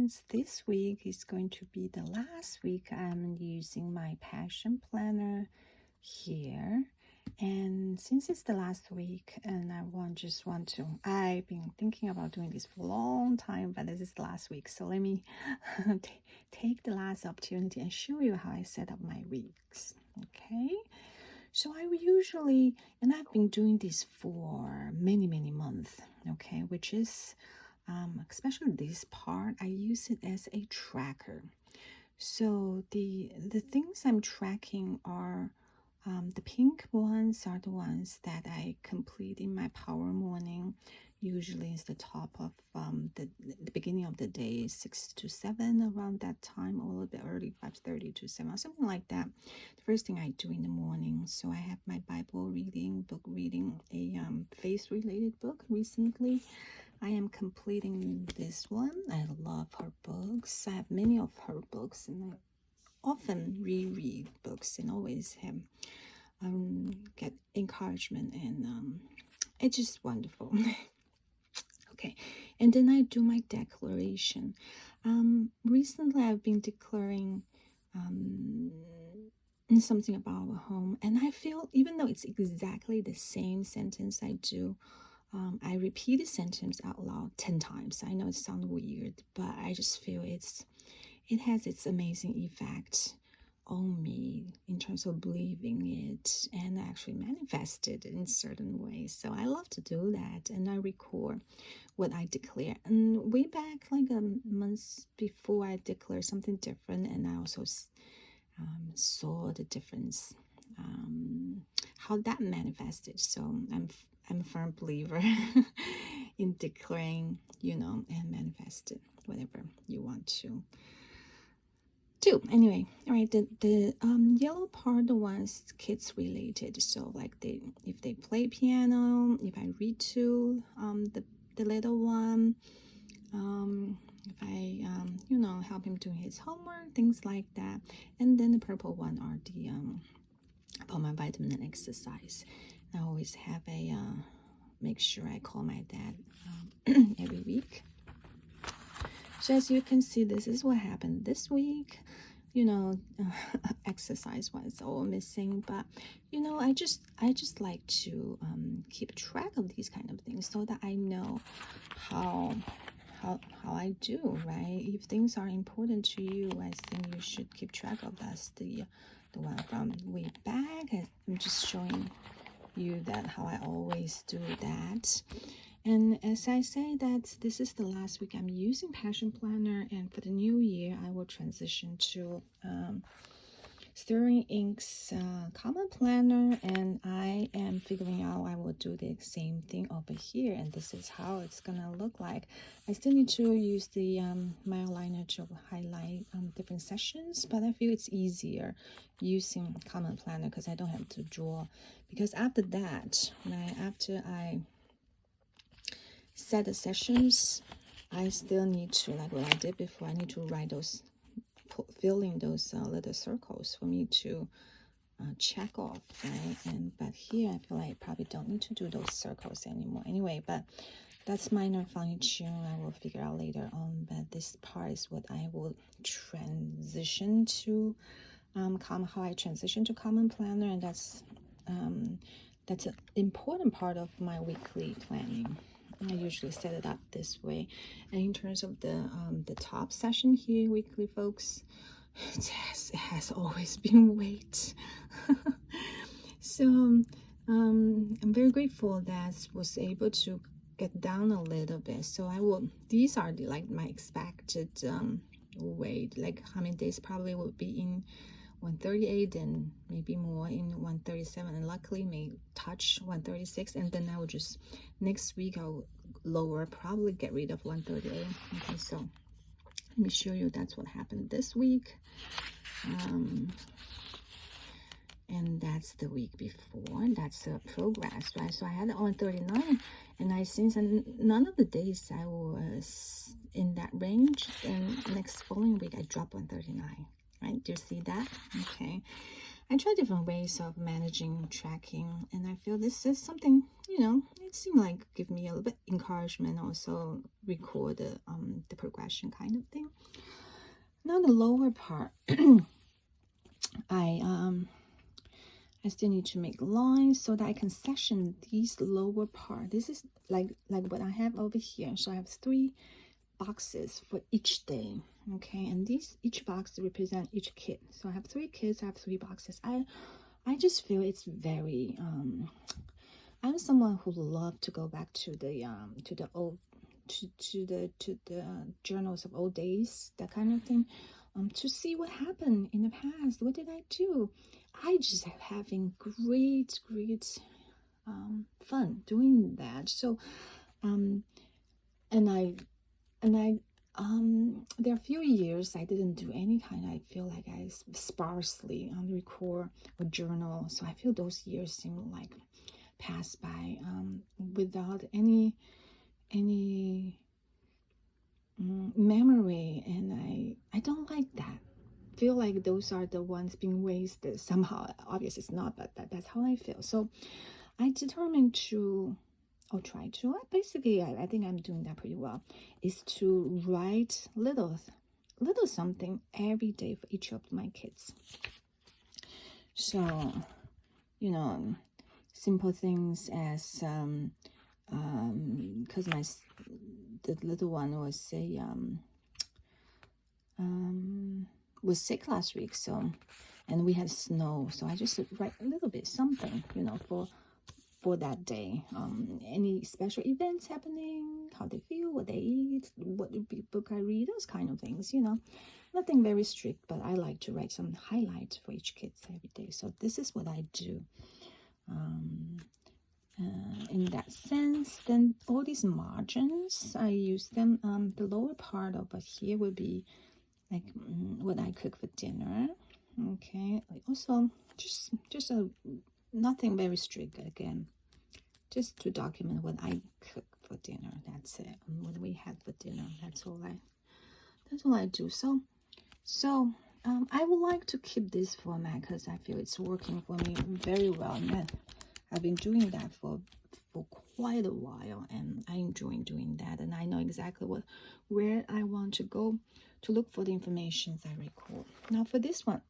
since this week is going to be the last week, I'm using my Passion Planner here. And since it's the last week, and I've been thinking about doing this for a long time, but this is the last week. So let me take the last opportunity and show you how I set up my weeks. Okay. So and I've been doing this for many, many months, okay, which is, especially this part, I use it as a tracker. So the things I'm tracking are, the pink ones are the ones that I complete in my power morning. Usually it's the top of the beginning of the day, 6 to 7, around that time, or a little bit early, 5:30 to 7, or something like that. The first thing I do in the morning. So I have my Bible reading, book reading, a faith-related book recently. I am completing this one. I love her books. I have many of her books, and I often reread books and always have get encouragement, and it's just wonderful. Okay, and then I do my declaration. Recently I've been declaring something about a home, and I feel, even though it's exactly the same sentence I do, I repeat the sentence out loud 10 times. I know it sounds weird, but I just feel it has its amazing effect on me in terms of believing it and actually manifest it in certain ways. So I love to do that, and I record what I declare. And way back, like a month before, I declared something different, and I also saw the difference, how that manifested. So I'm a firm believer in declaring, and manifest it, whatever you want to do. Anyway, all right, the yellow part, the ones kids related. So like if they play piano, if I read to the little one, if I help him do his homework, things like that. And then the purple one are the about my vitamin and exercise. I always have a make sure I call my dad every week. So as you can see, this is what happened this week. Exercise was all missing, but I just like to keep track of these kind of things so that I know how I do, right? If things are important to you, I think you should keep track of. That's the one from way back. I'm just showing you that how I always do that. And as I say that this is the last week I'm using Passion Planner, and for the new year I will transition to Stirring Ink's Common Planner, and I am figuring out I will do the same thing over here, and this is how it's gonna look like. I still need to use the Mildliner to highlight different sessions, but I feel it's easier using Common Planner because I don't have to draw. Because after that, after I set the sessions, I still need to, like what I did before, I need to write those, fill in those little circles for me to check off, right? But here I feel like I probably don't need to do those circles anymore anyway, but that's minor fine-tune. I will figure out later on, but this part is what I will transition to, how I transition to Common Planner, and that's an important part of my weekly planning. I usually set it up this way. And in terms of the top session here, weekly, folks, it has always been weight. So I'm very grateful that I was able to get down a little bit. So these are like my expected weight, like how many days probably would be in 138 and maybe more in 137, and luckily may touch 136, and then I will just next week I'll lower, probably get rid of 138. Okay, so let me show you that's what happened this week, and that's the week before. That's the progress, right? So I had 139, and since none of the days I was in that range, and next following week I dropped 139. Right? Do you see that? Okay. I try different ways of managing tracking, and I feel this is something, you know, it seemed like give me a little bit encouragement, also record the progression kind of thing. Now the lower part, I still need to make lines so that I can section these lower part. This is like what I have over here. So I have 3 boxes for each day, okay, and each box represent each kid. So I have 3 kids, I have 3 boxes. I just feel it's very I'm someone who love to go back to the old to the journals of old days, that kind of thing, to see what happened in the past. What did I do? I just having great fun doing that. So and I there are a few years I didn't do any kind. I feel like I sparsely record or journal. So I feel those years seem like passed by without any memory, and I don't like that. Feel like those are the ones being wasted somehow. Obviously it's not, but that's how I feel. So I determined to, or try to, basically I think I'm doing that pretty well, is to write little something every day for each of my kids. So, you know, simple things as because the little one was was sick last week, so, and we had snow, so I just write a little bit something, you know, for that day. Any special events happening, how they feel, what they eat, what book I read, those kind of things, you know. Nothing very strict, but I like to write some highlights for each kid every day. So this is what I do. In that sense, then all these margins, I use them. The lower part over here will be like what I cook for dinner. Okay, also just nothing very strict again, just to document what I cook for dinner. That's it. And what we had for dinner. That's all I do. So I would like to keep this format because I feel it's working for me very well. And I've been doing that for quite a while, and I enjoy doing that. And I know exactly where I want to go to look for the information I record. Now for this one,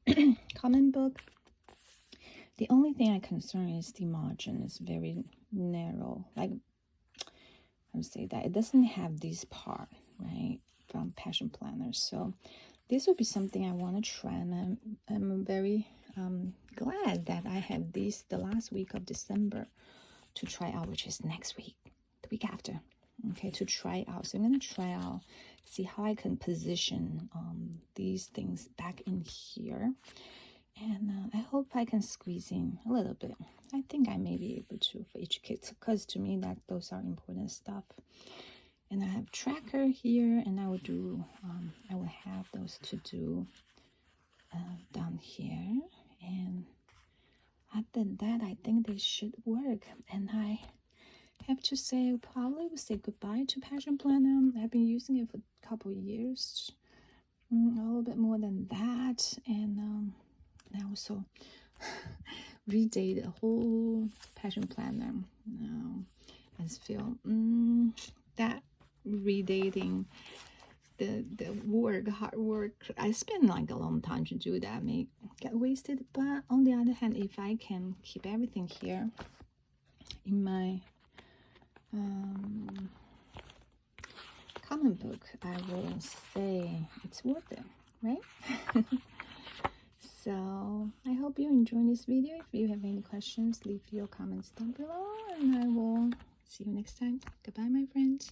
comment book, the only thing I concern is the margin is very narrow. Like, I would say that it doesn't have this part, right, from Passion Planner. So this would be something I want to try, and I'm very glad that I have this the last week of December to try out, which is next week, the week after, okay, to try out. So I'm going to try out, see how I can position these things back in here, and I hope I can squeeze in a little bit. I think I may be able to for each kid, because to me that those are important stuff. And I have tracker here, and I will do I will have those to do down here, and after that I think they should work. And I have to say, probably will say goodbye to Passion Planner. I've been using it for a couple years, a little bit more than that, and I also redate the whole Passion Planner. Now I just feel that redating the hard work I spend like a long time to do that may get wasted. But on the other hand, if I can keep everything here in my comment book, I will say it's worth it, right? So I hope you enjoyed this video. If you have any questions, leave your comments down below, and I will see you next time. Goodbye, my friends.